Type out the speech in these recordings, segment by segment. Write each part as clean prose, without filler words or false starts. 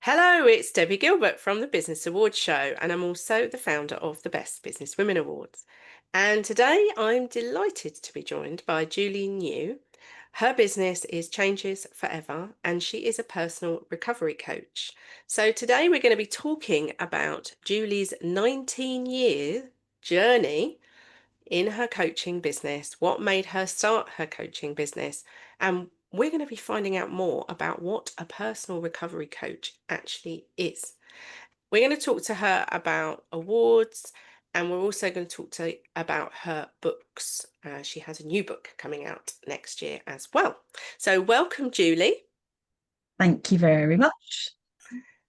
Hello, it's Debbie Gilbert from the Business Awards Show, and I'm also the founder of the Best Business Women Awards. And today I'm delighted to be joined by Julie New. Her business is Changes Forever, and she is a personal recovery coach. So today we're going to be talking about Julie's 19-year journey in her coaching business, what made her start her coaching business, and we're going to be finding out more about what a personal recovery coach actually is. We're going to talk to her about awards, and we're also going to talk about her books. She has a new book coming out next year as well. So welcome, Julie. Thank you very much.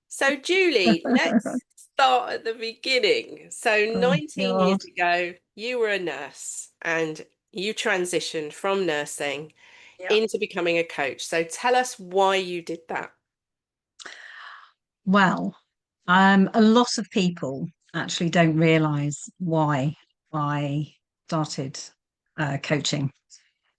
So, Julie, let's start at the beginning. So, Oh 19 God. years ago, you were a nurse and you transitioned from nursing Yeah. into becoming a coach. So, tell us why you did that. Well, a lot of people actually don't realize why I started coaching.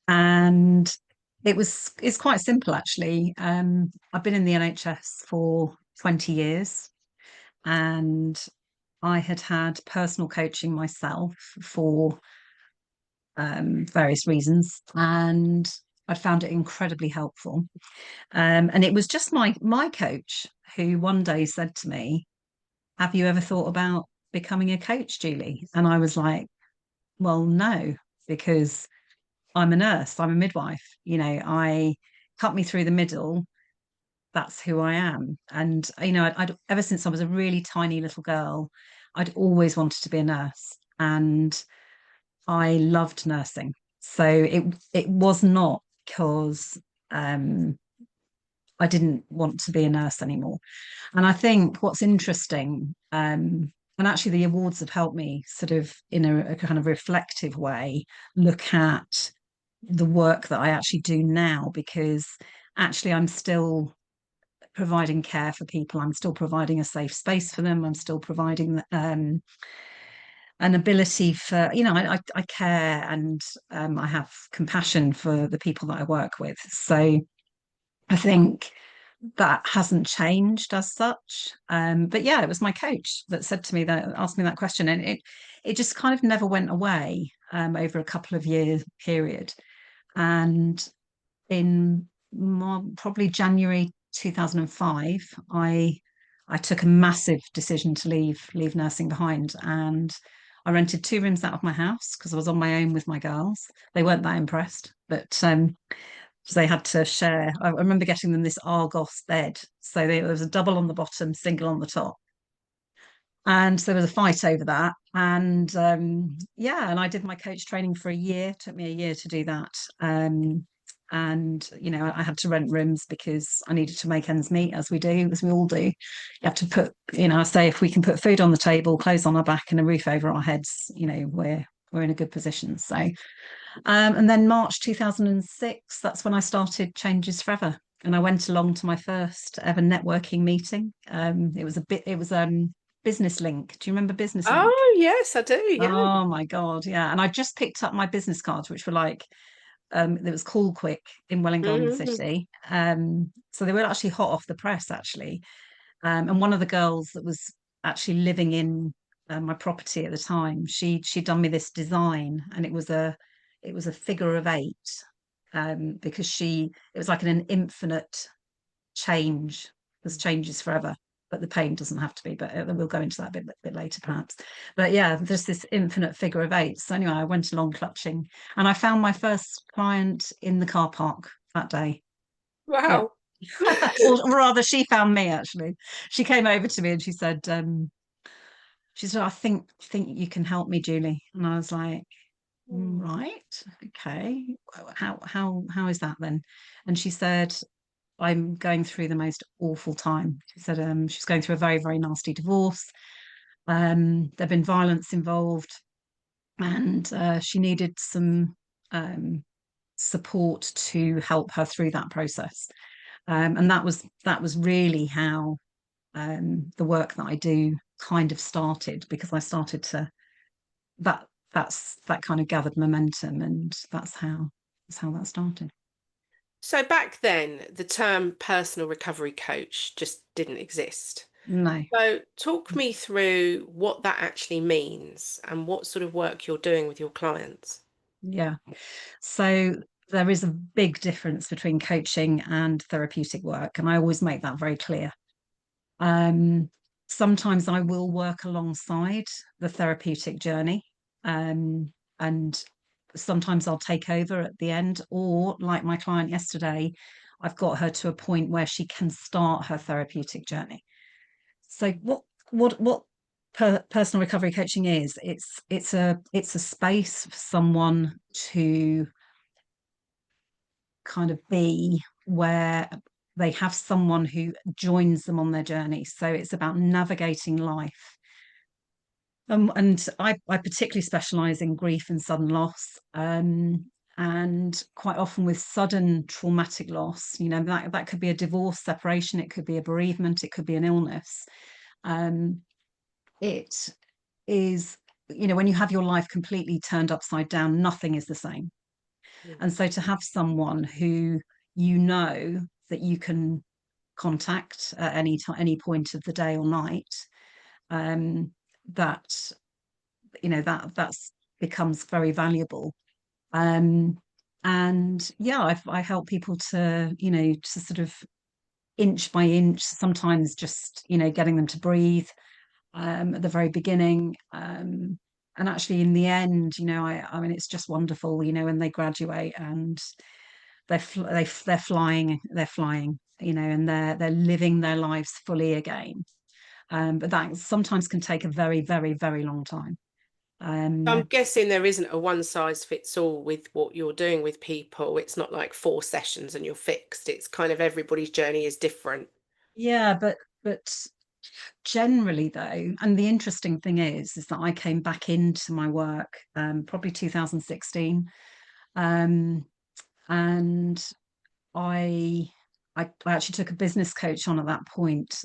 And it's quite simple actually. I've been in the NHS for 20 years and I had personal coaching myself for various reasons, and I found it incredibly helpful. And it was just my coach who one day said to me, "Have you ever thought about becoming a coach, Julie?" And I was like, "Well, no, because I'm a nurse, I'm a midwife. I cut me through the middle. That's who I am." And I'd ever since I was a really tiny little girl, I'd always wanted to be a nurse, and I loved nursing. So it was not because um, I didn't want to be a nurse anymore. And I think what's interesting, and actually the awards have helped me sort of in a kind of reflective way look at the work that I actually do now, because actually I'm still providing care for people. I'm still providing a safe space for them. I'm still providing an ability for, I care, and I have compassion for the people that I work with. So I think that hasn't changed as such. But yeah, it was my coach that said to me, that asked me that question, and it just kind of never went away over a couple of years period. And in probably January 2005, I took a massive decision to leave nursing behind, and I rented two rooms out of my house because I was on my own with my girls. They weren't that impressed, but they had to share. I remember getting them this Argos bed, so there was a double on the bottom, single on the top, and so there was a fight over that. And yeah, and I did my coach training for a year. It took me a year to do that. And I had to rent rooms because I needed to make ends meet, as we all do. You have to put, I say, if we can put food on the table, clothes on our back, and a roof over our heads, we're in a good position. So and then March 2006, that's when I started Changes Forever. And I went along to my first ever networking meeting. It was Business Link. Do you remember Business Link? Oh, yes, I do. Yeah. Oh my God, yeah. And I just picked up my business cards, which were like, there was Call Quick in Welwyn Garden Mhm. City. So they were actually hot off the press, actually. And one of the girls that was actually living in my property at the time, she'd done me this design, and it was a figure of eight, because it was like an infinite change. There's changes forever, but the pain doesn't have to be. But we'll go into that a bit later, perhaps. But yeah, there's this infinite figure of eight. So anyway, I went along clutching, and I found my first client in the car park that day. Yeah. Wow. Or rather, she found me actually. She came over to me and she said, I think you can help me, Julie. And I was like, right, okay. How is that then? And she said, I'm going through the most awful time. She said she's going through a very, very nasty divorce. There'd been violence involved, and she needed some um, support to help her through that process. And that was really how the work that I do kind of started, because I started to that kind of gathered momentum, and that's how that started. So back then, the term personal recovery coach just didn't exist. No. So talk me through what that actually means and what sort of work you're doing with your clients. Yeah. So there is a big difference between coaching and therapeutic work, and I always make that very clear. Um, Sometimes I will work alongside the therapeutic journey, and sometimes I'll take over at the end, or like my client yesterday, I've got her to a point where she can start her therapeutic journey. So what personal recovery coaching is, it's a space for someone to kind of be where they have someone who joins them on their journey. So it's about navigating life. And I particularly specialize in grief and sudden loss. And quite often with sudden traumatic loss, that could be a divorce, separation, it could be a bereavement, it could be an illness. Um, it is, when you have your life completely turned upside down, nothing is the same. Mm. And so to have someone who you know that you can contact at any point of the day or night, um, that that's becomes very valuable. Um, and yeah, I help people to to sort of inch by inch, sometimes just getting them to breathe at the very beginning. And actually, in the end, I mean, it's just wonderful, when they graduate and they're flying, and they're living their lives fully again. But that sometimes can take a very, very, very long time. I'm Um, guessing there isn't a one size fits all with what you're doing with people. It's not like 4 sessions and you're fixed. It's kind of everybody's journey is different. yeah, but generally though, and the interesting thing is that I came back into my work probably 2016, um, and I, I actually took a business coach on at that point,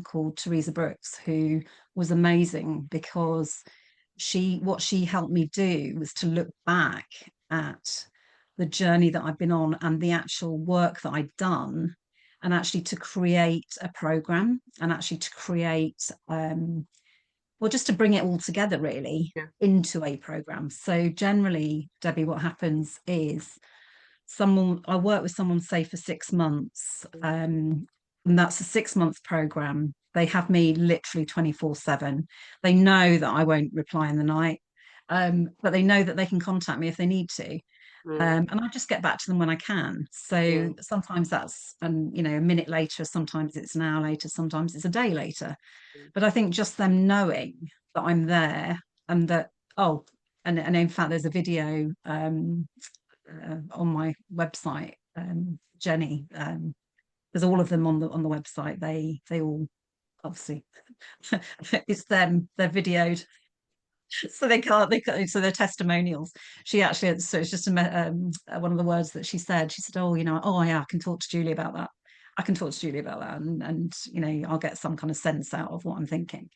called Teresa Brooks, who was amazing because what she helped me do was to look back at the journey that I've been on and the actual work that I'd done, and actually to create a program, and actually to create well, just to bring it all together really Yeah. into a program. So generally, Debbie, what happens is someone I work with someone, say, for 6 months, and that's a 6 month program. They have me literally 24/7. They know that I won't reply in the night, but they know that they can contact me if they need to. Mm, And I just get back to them when I can. So mm, sometimes that's, and a minute later, sometimes it's an hour later, sometimes it's a day later. mm. But I think just them knowing that I'm there, and that, oh, and in fact, there's a video on my website, Jenny. There's all of them on the website. They all obviously it's them. They're videoed, so so they're testimonials. She actually, so it's just one of the words that she said. She said, "Oh, oh yeah, I can talk to Julie about that. I can talk to Julie about that, and I'll get some kind of sense out of what I'm thinking."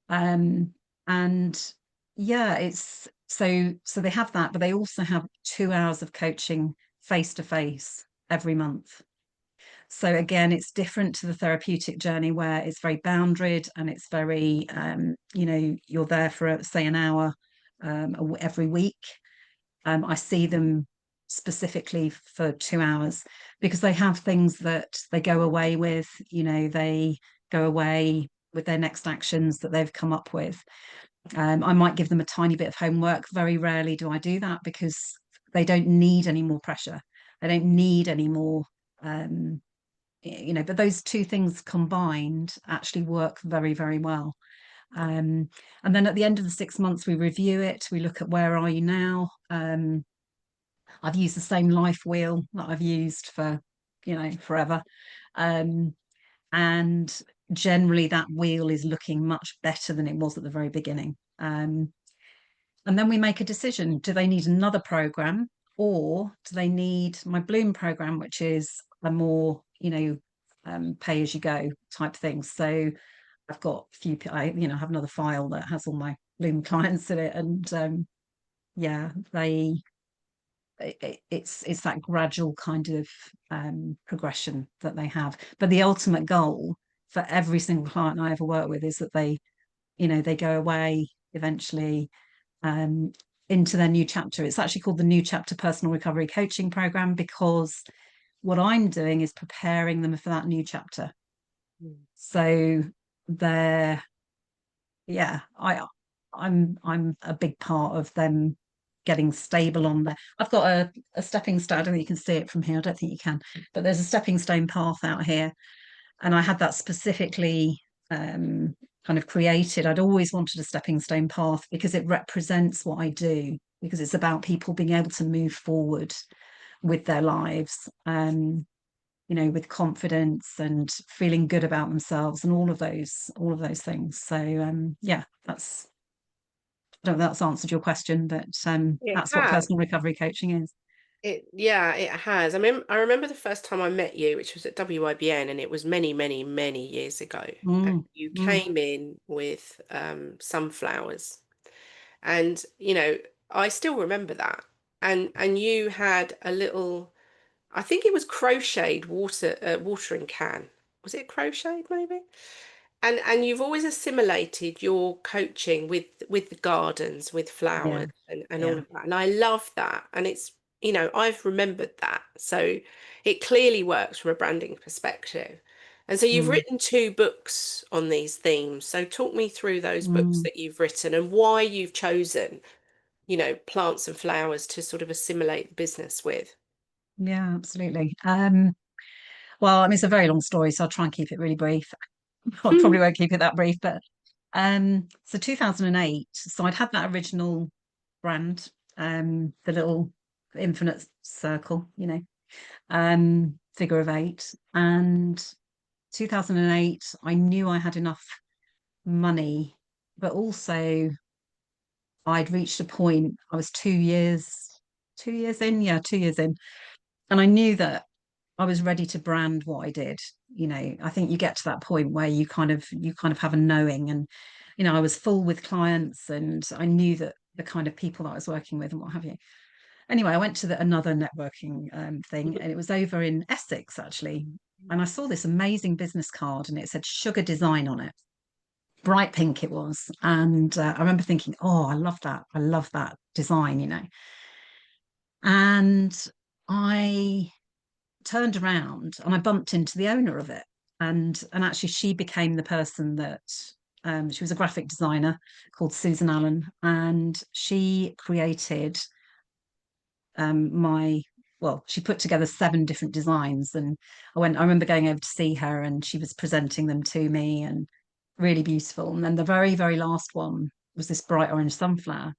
Um, and yeah, it's so they have that, but they also have 2 hours of coaching face to face every month. So again, it's different to the therapeutic journey where it's very boundaried, and it's very, you're there for, say, an hour every week. I see them specifically for 2 hours because they have things that they go away with, they go away with their next actions that they've come up with. I might give them a tiny bit of homework. Very rarely do I do that because they don't need any more pressure. They don't need any more, um, but those two things combined actually work very, very well. And then at the end of the 6 months, we review it. We look at where are you now. I've used the same life wheel that I've used for, forever. Um, and generally, that wheel is looking much better than it was at the very beginning. And then we make a decision. Do they need another program, or do they need my Bloom program, which is a more, pay as you go type thing? So I've got a few, I have another file that has all my Bloom clients in it. And yeah, it's that gradual kind of progression that they have. But the ultimate goal for every single client I ever work with is that they go away eventually um, into their new chapter. It's actually called the New Chapter Personal Recovery Coaching Program, because what I'm doing is preparing them for that new chapter. Mm. So they're, yeah, I'm a big part of them getting stable on there. I've got a stepping stone. I don't think you can see it from here. I don't think you can, but there's a stepping stone path out here, and I had that specifically kind of created. I'd always wanted a stepping stone path because it represents what I do, because it's about people being able to move forward with their lives, with confidence and feeling good about themselves and all of those things. So yeah, I don't know if that's answered your question, but It that's what has. personal recovery coaching is. Yeah, it has. I remember the first time I met you, which was at WIBN, and it was many, many, many years ago. And Mm, you mm, came in with sunflowers, and I still remember that. And you had a little, I think it was crocheted watering can. Was it crocheted maybe? And you've always assimilated your coaching with the gardens, with yeah, flowers and all yeah. of that. And I love that. And it's, I've remembered that. So it clearly works from a branding perspective. And so you've Mm, written two books on these themes. So talk me through those books mm, that you've written and why you've chosen, plants and flowers to sort of assimilate the business with. yeah, absolutely. Well, I mean, it's a very long story, so I'll try and keep it really brief. I probably won't keep it that brief, but so 2008. So I'd had that original brand, the little infinite circle, figure of eight. And 2008, I knew I had enough money, but also I'd reached a point, I was 2 years in, yeah, 2 years in. And I knew that I was ready to brand what I did. I think you get to that point where you kind of have a knowing, and I was full with clients, and I knew that the kind of people that I was working with and what have you. Anyway, I went to another networking thing, and it was over in Essex actually. And I saw this amazing business card, and it said Sugar Design on it, bright pink it was. And I remember thinking, oh, I love that. I love that design. And I turned around and I bumped into the owner of it. And actually she became the person that she was a graphic designer called Susan Allen, and she created my well, she put together 7 different designs. And I remember going over to see her, and she was presenting them to me, and really beautiful. And then the very, very last one was this bright orange sunflower.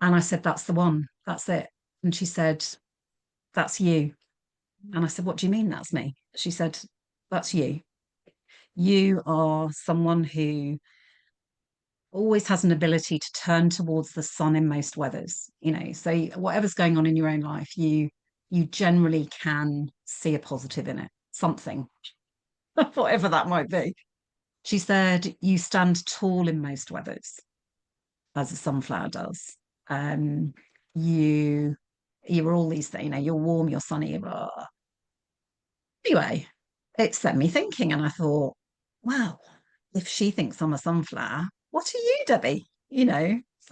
And I said, that's the one, that's it. And she said, that's you. And I said, what do you mean that's me? She said, that's you. You are someone who always has an ability to turn towards the sun in most weathers. So whatever's going on in your own life, you generally can see a positive in it, something, whatever that might be. She said, you stand tall in most weathers, as a sunflower does. Um, you you're all these things, you're warm, you're sunny. Blah. Anyway, it set me thinking, and I thought, wow, if she thinks I'm a sunflower, what are you, Debbie?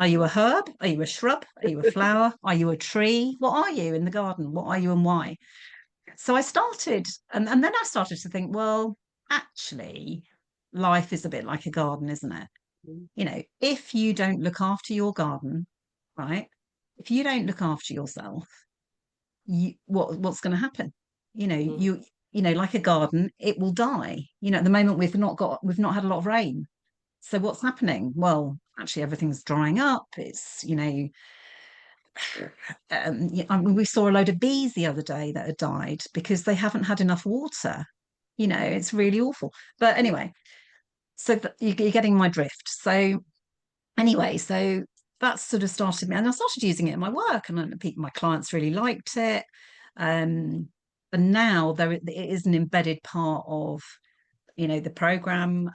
Are you a herb? Are you a shrub? Are you a flower? Are you a tree? What are you in the garden? What are you and why? So I started, and then I started to think, well, actually, life is a bit like a garden, isn't it? If you don't look after your garden, right? If you don't look after yourself, what's going to happen? You know, Mm, you like a garden, it will die. At the moment we've not had a lot of rain. So what's happening? Well, actually everything's drying up. It's, I mean, we saw a load of bees the other day that had died because they haven't had enough water. It's really awful. But anyway, so you're getting my drift. So anyway, so that sort of started me, and I started using it in my work, and my clients really liked it. Um, and now it is an embedded part of, the program.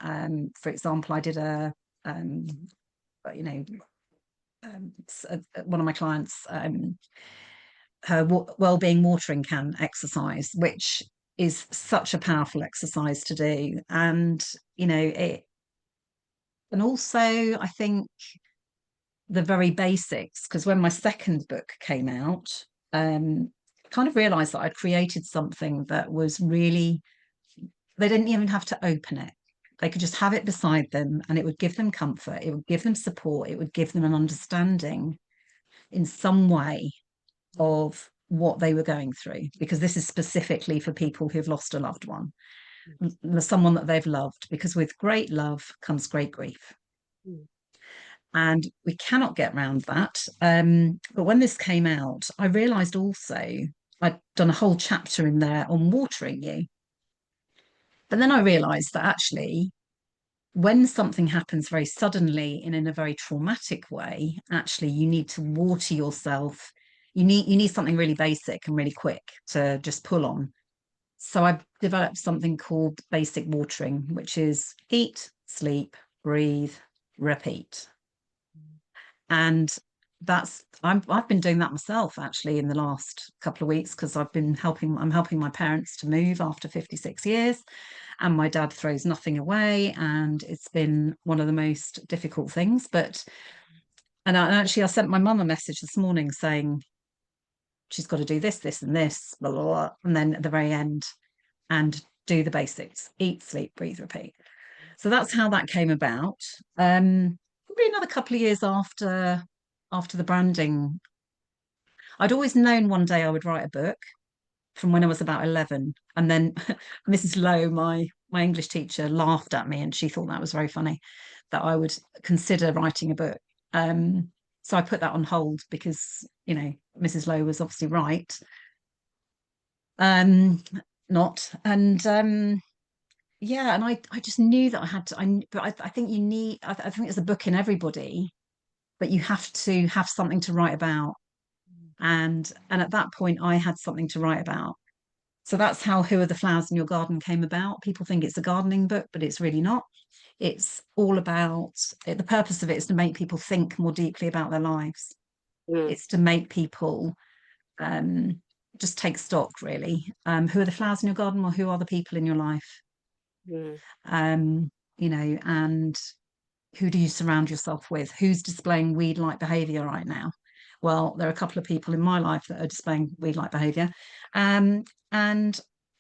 For example, I did you know, one of my clients. her well-being watering can exercise, which is such a powerful exercise to do. And it, and also I think the very basics, because when my second book came out, kind of realized that I'd created something that was really, they didn't even have to open it. They could just have it beside them and it would give them comfort, it would give them support, it would give them an understanding in some way of what they were going through, because this is specifically for people who've lost a loved one, someone that they've loved, because with great love comes great grief. Mm. And we cannot get around that. But when this came out, I realized also I'd done a whole chapter in there on watering you. But then I realized that actually, when something happens very suddenly and in a very traumatic way, actually you need to water yourself. You need something really basic and really quick to just pull on. So I developed something called basic watering, which is eat, sleep, breathe, repeat. And I've been doing that myself actually in the last couple of weeks, because I'm helping my parents to move after 56 years, and my dad throws nothing away, and it's been one of the most difficult things. And I sent my mum a message this morning saying she's got to do this, this, and this, blah, blah, blah. And then at the very end, and do the basics: eat, sleep, breathe, repeat. So that's how that came about. Probably another couple of years after the branding, I'd always known one day I would write a book from when I was about 11. And then Mrs. Lowe, my English teacher, laughed at me, and she thought that was very funny that I would consider writing a book. So I put that on hold because, Mrs. Lowe was obviously right. Um, Not. And yeah, and I just knew that I had to. I think you need. I think there's a book in everybody, but you have to have something to write about. And at that point, I had something to write about. So that's how Who Are the Flowers in Your Garden came about. People think it's a gardening book, but it's really not. It's all about the purpose of it is to make people think more deeply about their lives. Mm. It's to make people um, just take stock, really. Who are the flowers in your garden, or who are the people in your life? Mm. Um, and who do you surround yourself with? Who's displaying weed like behavior right now? Well, there are a couple of people in my life that are displaying weed like behavior. And I'm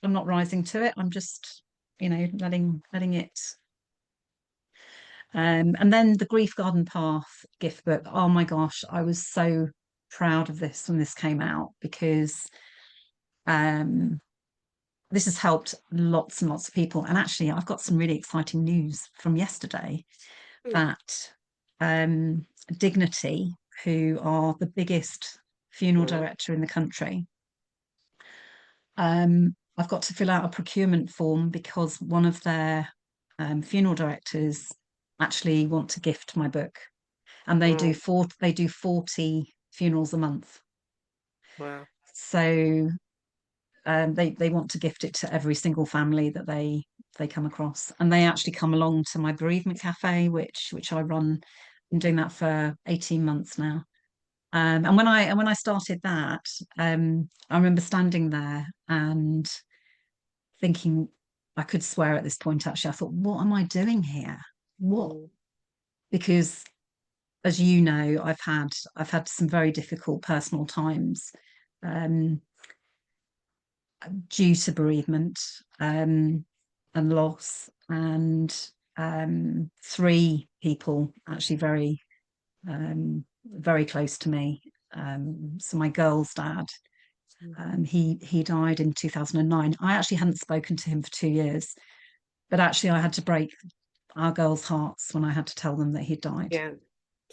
not rising to it. I'm just, letting it. And then the Grief Garden Path gift book. Oh my gosh, I was so proud of this when this came out, because um, this has helped lots and lots of people. And actually, I've got some really exciting news from yesterday Mm. that Dignity, who are the biggest funeral Mm. director in the country, I've got to fill out a procurement form because one of their funeral directors actually want to gift my book, and Mm. they do 40 funerals a month. Wow. So they want to gift it to every single family that they come across, and they actually come along to my Bereavement Cafe, which I run. Been doing that for 18 months now. And when I started that, I remember standing there and thinking, I could swear at this point. Actually, I thought, what am I doing here? What? Mm. Because, as you know, I've had some very difficult personal times, um, due to bereavement, and loss, and three people actually very close to me. So my girl's dad, Mm. he died in 2009. I actually hadn't spoken to him for 2 years, but actually I had to break our girls' hearts when I had to tell them that he'd died. Yeah,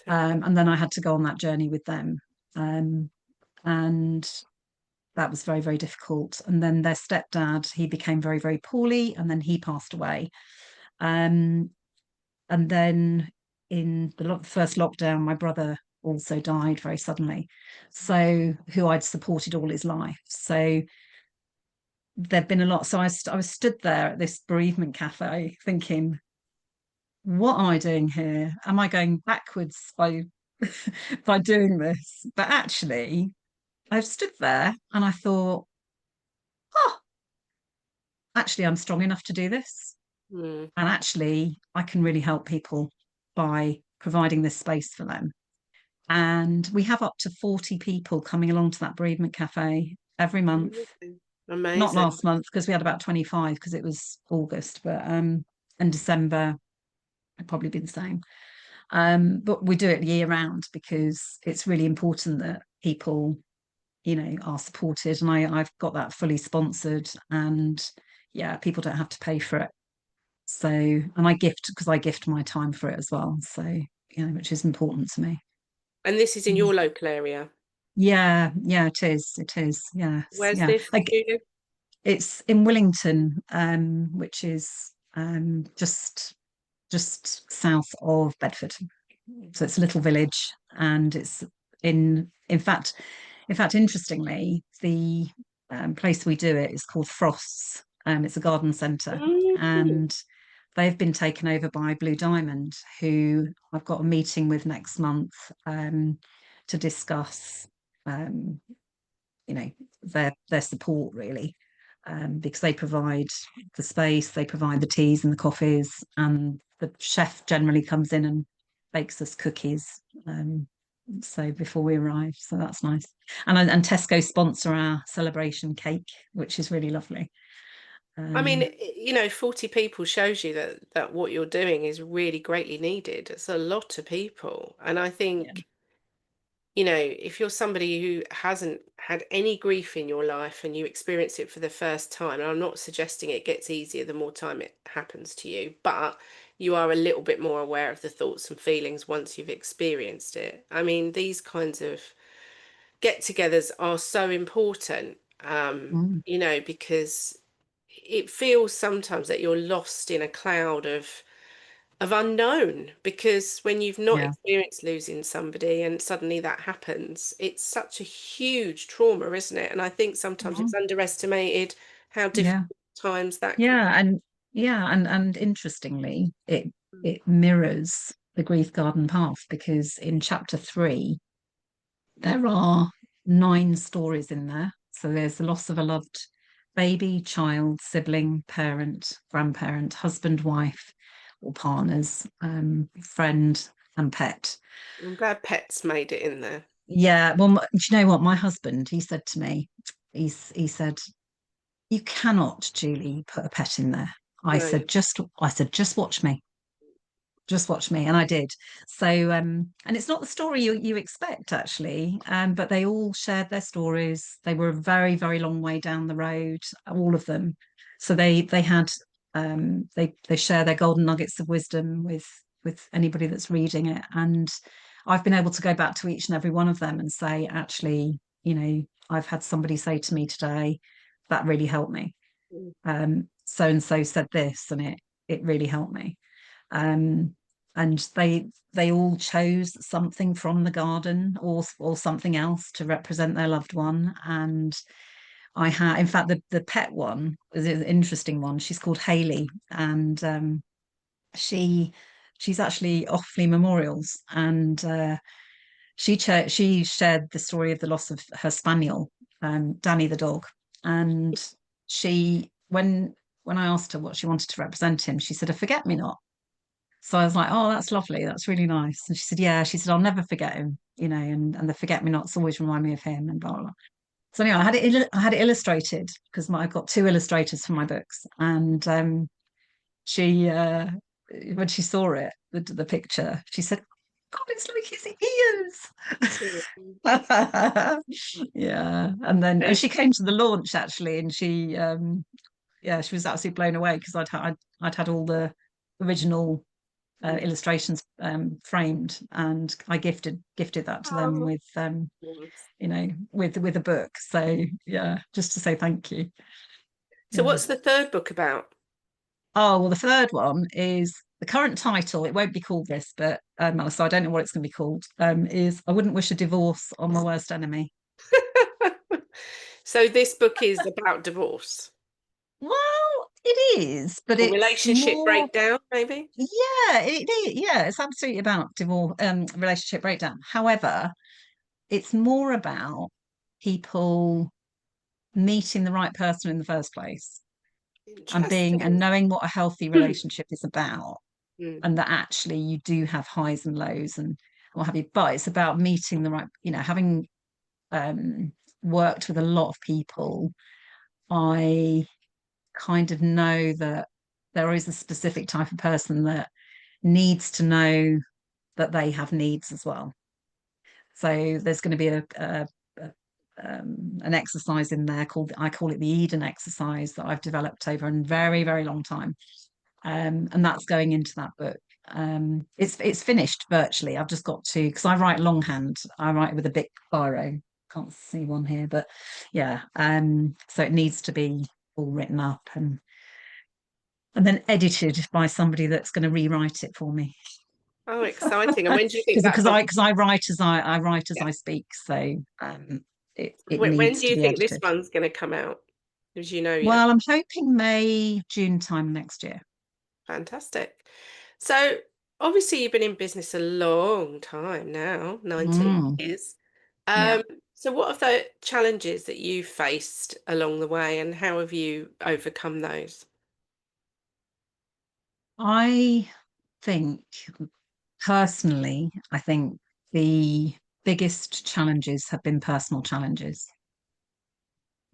totally. And then I had to go on that journey with them. Um, and that was very, very difficult. And then their stepdad, he became very, very poorly, and then he passed away. Um, and then in the first lockdown, my brother also died very suddenly. So, who I'd supported all his life. So there'd been a lot. So I was stood there at this bereavement cafe thinking, what am I doing here? Am I going backwards by by doing this? But actually, I stood there and I thought, oh, actually, I'm strong enough to do this. Mm. And actually, I can really help people by providing this space for them. And we have up to 40 people coming along to that bereavement cafe every month. Amazing. Not Amazing. last month because we had about 25 because it was August, but in December it'd probably be the same. But we do it year round because it's really important that people, are supported. And I've got that fully sponsored, and yeah, people don't have to pay for it. So, and I gift my time for it as well. So, which is important to me. And this is in Mm. your local area. Yeah, yeah, it is. It is. Yes, Where's yeah. this, Like Julia? it's in Willington, which is just south of Bedford. So it's a little village, and it's in fact, interestingly, the place we do it is called Frost's. It's a garden centre, Mhm. and they've been taken over by Blue Diamond, who I've got a meeting with next month to discuss, um, you know, their support really, because they provide the space, they provide the teas and the coffees, and the chef generally comes in and bakes us cookies. So before we arrive, so that's nice. And Tesco sponsor our celebration cake, which is really lovely. I mean, Um, 40 people shows you that what you're doing is really greatly needed. It's a lot of people. And I yeah. think, if you're somebody who hasn't had any grief in your life and you experience it for the first time, and I'm not suggesting it gets easier the more time it happens to you, but you are a little bit more aware of the thoughts and feelings once you've experienced it. I mean, these kinds of get-togethers are so important, Mm, because it feels sometimes that you're lost in a cloud of unknown, because when you've not yeah. experienced losing somebody and suddenly that happens, it's such a huge trauma, isn't it? And I think sometimes Mhm. it's underestimated how Yeah. difficult times that can. Yeah. And yeah, and interestingly, it mirrors the grief garden path because in chapter 3 there are 9 stories in there. So there's the loss of a loved baby, child, sibling, parent, grandparent, husband, wife, or partners, friend, and pet. I'm glad pets made it in there. Yeah, well, do you know what? My husband, he said to me, he said, "You cannot, Julie, put a pet in there." No. I said, just watch me, and I did. So and it's not the story you expect actually, but they all shared their stories. They were a very very long way down the road, all of them. So they had they share their golden nuggets of wisdom with anybody that's reading it. And I've been able to go back to each and every one of them and say, actually, I've had somebody say to me today that really helped me. So and so said this, and it really helped me. um, and they all chose something from the garden or something else to represent their loved one. And I had, in fact, the pet one is an interesting one. She's called Haley, and she she's actually Offley Memorials, and she shared the story of the loss of her spaniel, Danny the dog. And she when I asked her what she wanted to represent him, she said a forget me not. So I was like, oh, that's lovely. That's really nice. And she said, yeah, she said, I'll never forget him, and the forget me nots always remind me of him and blah, blah, blah. So anyway, I had it illustrated because I've got 2 illustrators for my books. And she, when she saw it, the picture, she said, God, it's like Mm. his ears. Yeah. And It's she came to the launch actually, and she was absolutely blown away because I'd had all the original illustrations framed, and I gifted that to them oh, with nice. with a book. So yeah, just to say thank you. So Yeah. what's the third book about? Oh well, the third one is the current title. It won't be called this, but so I don't know what it's going to be called. Is I wouldn't wish a divorce on my worst enemy. So this book is about divorce Well, it is, but or it's relationship more. breakdown, maybe? Yeah, it is. Yeah, it's absolutely about divorce, relationship breakdown. However, it's more about people meeting the right person in the first place, and being and Interesting. knowing what a healthy relationship is about, Mm. and that actually you do have highs and lows and what have you, but it's about meeting the right, having um worked with a lot of people, I kind of know that there is a specific type of person that needs to know that they have needs as well. So there's going to be an exercise in there called, I call it the Eden exercise, that I've developed over a very, very long time. And that's going into that book. It's finished virtually. I've just got to, because I write longhand. I write with a big biro. Can't see one here, but yeah. So it needs to be all written up and then edited by somebody that's going to rewrite it for me. Oh, exciting. And when do you think that Because book? I write as I write as Yeah. I speak, so it When needs do to you be think this edited. one's going to come out? As you know yet? Well, I'm hoping May, June time next year. Fantastic. So obviously you've been in business a long time now, 19 Mm, years. yeah. Um, so what are the challenges that you faced along the way and how have you overcome those? I think personally, I think the biggest challenges have been personal challenges,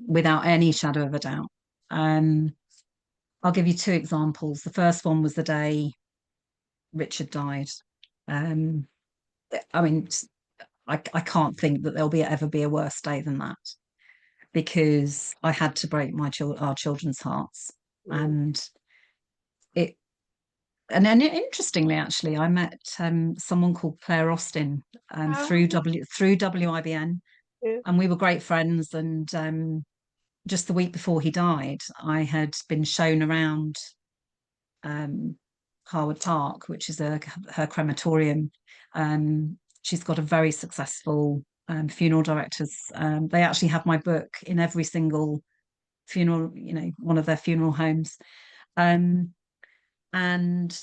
without any shadow of a doubt. Um, I'll give you two examples. The first one was the day Richard died. Um, I mean, I can't think that there'll ever be a worse day than that, because I had to break our children's hearts, Mm. and it and then interestingly, actually, I met someone called Claire Austin Oh, through WIBN, yeah. and we were great friends. And just the week before he died, I had been shown around um, Harwood Park, which is her crematorium. She's got a very successful funeral directors. They actually have my book in every single funeral, one of their funeral homes. Um, and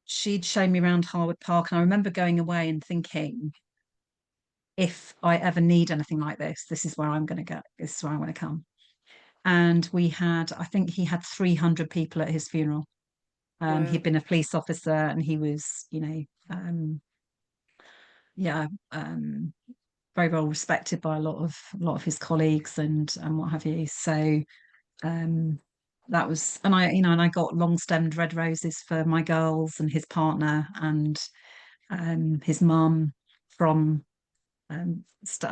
she'd shown me around Harwood Park, and I remember going away and thinking, if I ever need anything like this is where I'm going to go. This is where I'm going to come. And I think he had 300 people at his funeral. Wow. He'd been a police officer, and he was, yeah, very well respected by a lot of his colleagues and what have you. So um, that was, and I got long stemmed red roses for my girls and his partner and his mum from I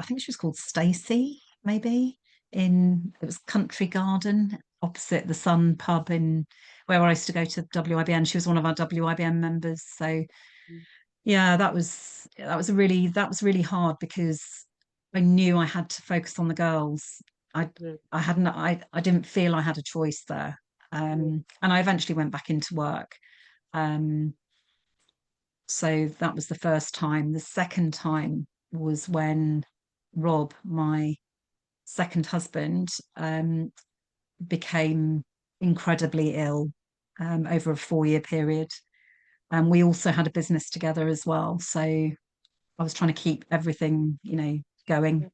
think she was called Stacey, maybe, it was Country Garden opposite the Sun pub in where I used to go to WIBN. She was one of our WIBN members. So yeah, that was really hard, because I knew I had to focus on the girls. I Mm. I didn't feel I had a choice there. Mm. And I eventually went back into work. Um, so that was the first time. The second time was when Rob, my second husband, became incredibly ill over a 4-year period. And we also had a business together as well. So I was trying to keep everything, going.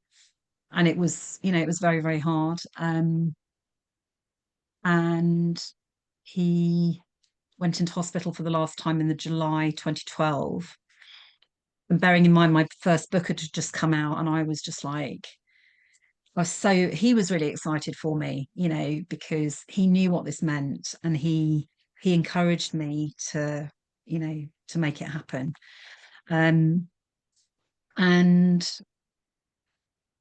And it was very, very hard. And he went into hospital for the last time in the July 2012. And bearing in mind, my first book had just come out, and I was just like, he was really excited for me, because he knew what this meant, and he encouraged me to make it happen. Um, and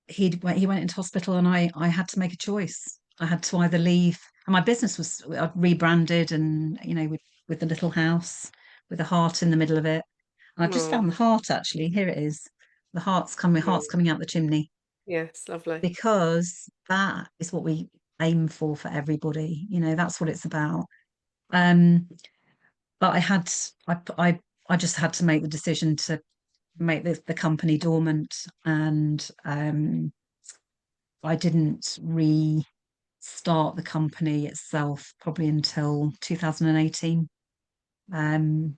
he went into hospital, and I had to make a choice. I had to either leave, and my business was I'd rebranded, and with the little house with a heart in the middle of it. And I've just Oh, found the heart, actually. Here it is. The heart's mm. coming out the chimney, Yes, lovely. because that is what we aim for everybody. That's what it's about. Um, but I just had to make the decision to make the company dormant, and I didn't restart the company itself probably until 2018, um,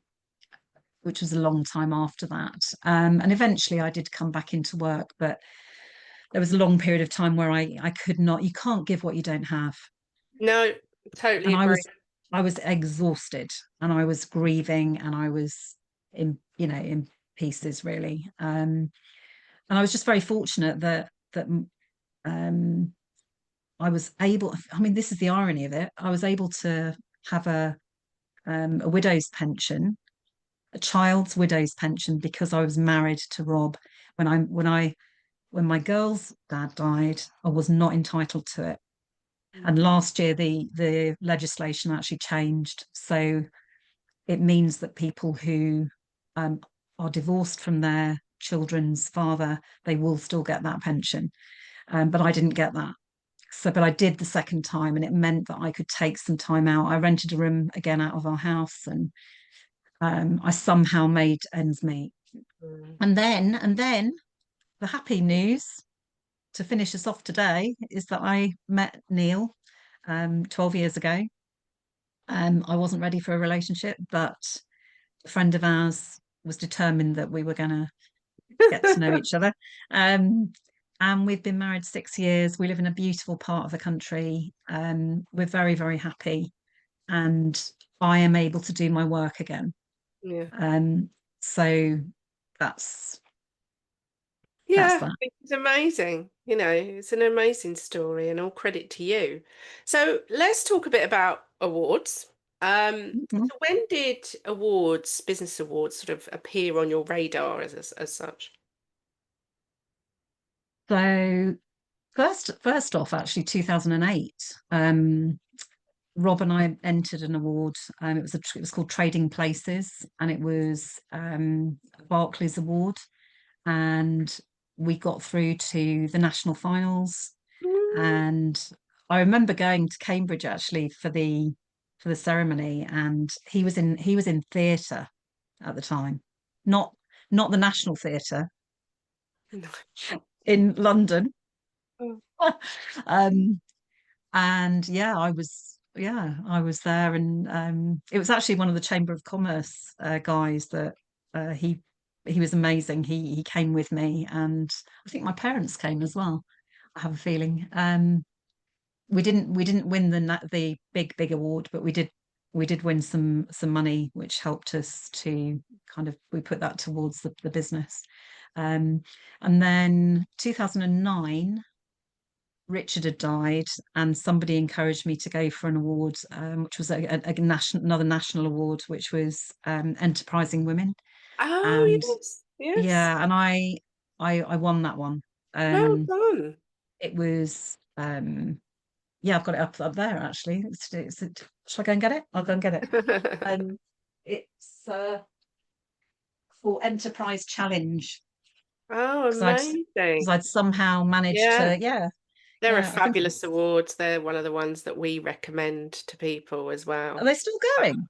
which was a long time after that. And eventually I did come back into work, but there was a long period of time where I could not, you can't give what you don't have. No, totally And agree. I was exhausted and I was grieving and I was in, in pieces really. And I was just very fortunate that um I was able, I mean, this is the irony of it. I was able to have a widow's pension, a child's widow's pension, because I was married to Rob. When my girl's dad died, I was not entitled to it. And Mm. last year the legislation actually changed. So it means that people who um, are divorced from their children's father, they will still get that pension. But I didn't get that. So, but I did the second time, and it meant that I could take some time out. I rented a room again out of our house, and I somehow made ends meet. Mm. And then the happy news to finish us off today is that I met Neil 12 years ago. I wasn't ready for a relationship, but a friend of ours was determined that we were going to get to know each other. Um, and we've been married 6 years. We live in a beautiful part of the country. We're very, very happy. And I am able to do my work again. Yeah. Um, so that's that's Yeah, that. it's amazing. It's an amazing story and all credit to you. So let's talk a bit about awards. Mhm. So when did business awards sort of appear on your radar as such? So first off, actually, 2008. Rob and I entered an award. It was called Trading Places, and it was a Barclays Award, and we got through to the national finals. Mm. And I remember going to Cambridge actually for the ceremony, and he was in theatre at the time, not not the National Theatre No. in London. Oh. um, and I was there, and it was actually one of the Chamber of Commerce guys that uh, he he was amazing. He came with me, and I think my parents came as well. I have a feeling. We didn't win the big award, but we did win some money, which helped us to kind of we put that towards the business. Um, and then 2009, Richard had died, and somebody encouraged me to go for an award, which was another national award, which was Enterprising Women. Oh, And yes, yes. yeah, and I won that one. Well Um, done. it was yeah, I've got it up there actually. Shall I go and get it? I'll go and get it. Um, it's for Enterprise Challenge, Oh, because amazing. I'd somehow managed Yeah, to, yeah, they're a yeah. I think, fabulous awards. They're one of the ones that we recommend to people as are well. they still going?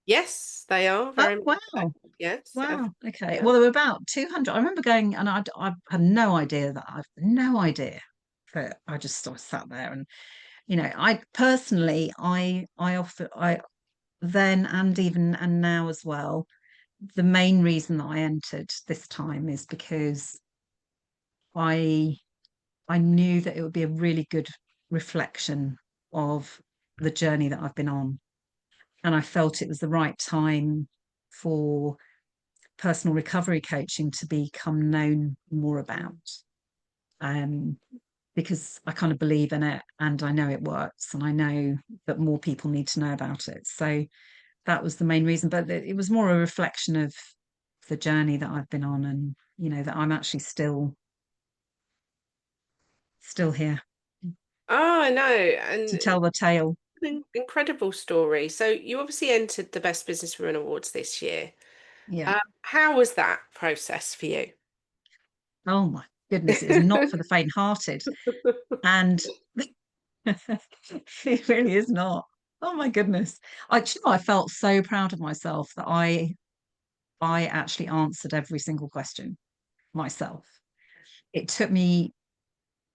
Yes, they are Oh very much so. wow, Yes. wow. Okay. Yeah. Well, there were about 200. I remember going, and I had no idea that I've no idea. But I just sort of sat there, and I personally, I offer, I then and even and now as well. The main reason that I entered this time is because I I knew that it would be a really good reflection of the journey that I've been on. And I felt it was the right time for personal recovery coaching to become known more about. Um, because I kind of believe in it and I know it works and I know that more people need to know about it. So that was the main reason. But it was more a reflection of the journey that I've been on, and that I'm actually still here Oh, I know. to And tell the tale. an incredible story. So you obviously entered the Best Businesswomen Awards this year. Yeah. How was that process for you? Oh my goodness, it is not for the faint-hearted. And it really is not. Oh my goodness. I felt so proud of myself that I actually answered every single question myself. It took me,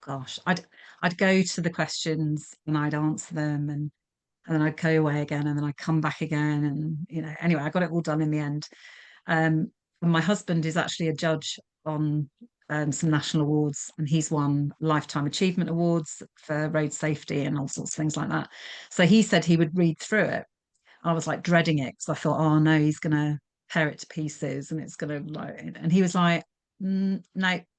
gosh, I'd go to the questions and I'd answer them, and then I'd go away again, and then I'd come back again, and anyway, I got it all done in the end. And my husband is actually a judge on some national awards, and he's won lifetime achievement awards for road safety and all sorts of things like that. So he said he would read through it. I was like dreading it because I thought, oh no, he's going to tear it to pieces and it's going to like. And he was like, no,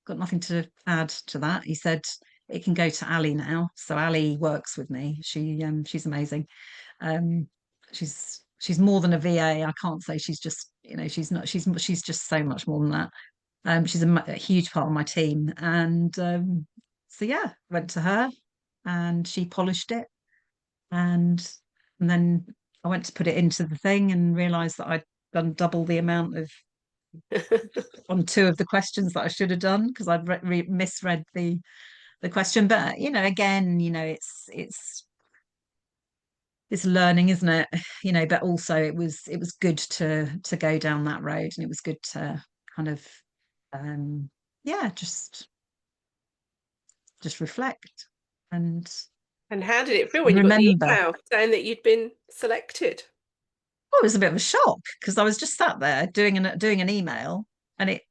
got nothing to add to that. He said it can go to Ali now. So Ali works with me. She's amazing. Um, she's more than a VA. I can't say she's just, she's not. She's just so much more than that. She's a huge part of my team, and so yeah, went to her, and she polished it, and then I went to put it into the thing and realised that I'd done double the amount of on two of the questions that I should have done because I'd misread the question. But again, it's learning, isn't it? But also it was good to go down that road, and it was good to kind of yeah, just reflect and And how did it feel when you got the remember. email saying that you'd been selected? Oh, it was a bit of a shock because I was just sat there doing an email, and it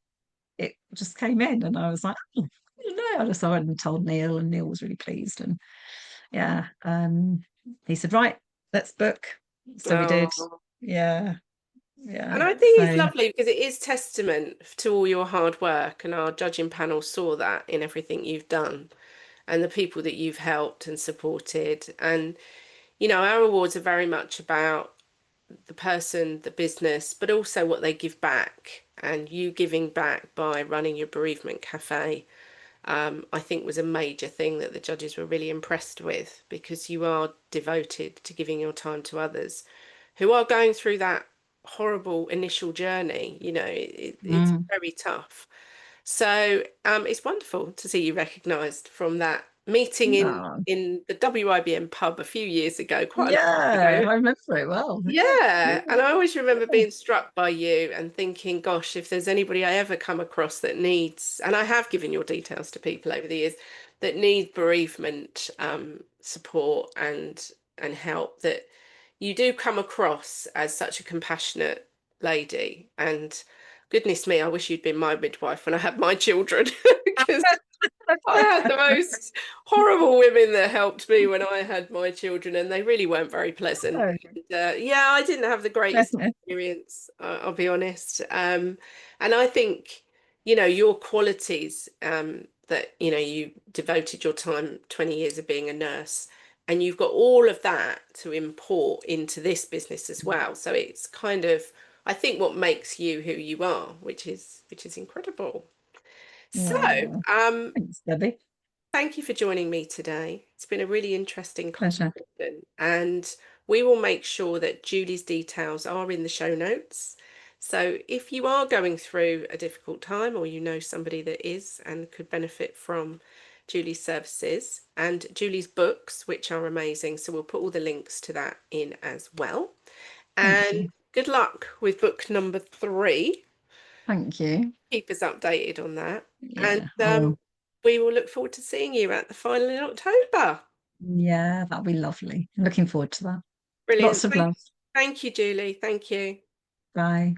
just came in, and I was like, oh, I don't know. I went and told Neil, and Neil was really pleased, and yeah, he said, right, let's book. So we did. Oh. Yeah, And yeah. I think it's So lovely because it is testament to all your hard work, and our judging panel saw that in everything you've done and the people that you've helped and supported. And, our awards are very much about the person, the business, but also what they give back. And you giving back by running your bereavement cafe, I think was a major thing that the judges were really impressed with because you are devoted to giving your time to others who are going through that horrible initial journey. It's mm, very tough. So it's wonderful to see you recognised from that meeting in no. in the WIBM pub a few years ago, quite a long time Yeah, ago. I remember it well. Yeah, Yeah, and I always remember yeah. being struck by you and thinking, gosh, if there's anybody I ever come across that needs, and I have given your details to people over the years that need bereavement support and help, that you do come across as such a compassionate lady. And goodness me, I wish you'd been my midwife when I had my children because I had the most horrible women that helped me when I had my children, and they really weren't very pleasant. And, yeah, I didn't have the greatest experience, I'll be honest. And I think, your qualities, that, you devoted your time 20 years of being a nurse, and you've got all of that to import into this business as well. So it's kind of, I think, what makes you who you are, which is incredible. So, Oh, um, thanks, Debbie. thank you for joining me today. It's been a really interesting Pleasure. conversation, and we will make sure that Julie's details are in the show notes. So if you are going through a difficult time, or you know somebody that is and could benefit from Julie's services and Julie's books, which are amazing, so we'll put all the links to that in as well. Thank And you. good luck with book number 3. Thank you. Keep us updated on that. And Yeah. Oh, we will look forward to seeing you at the final in October. yeah, that'll be lovely. Looking forward to that. Brilliant. Lots of love. Thank you, Julie. Thank you. Bye.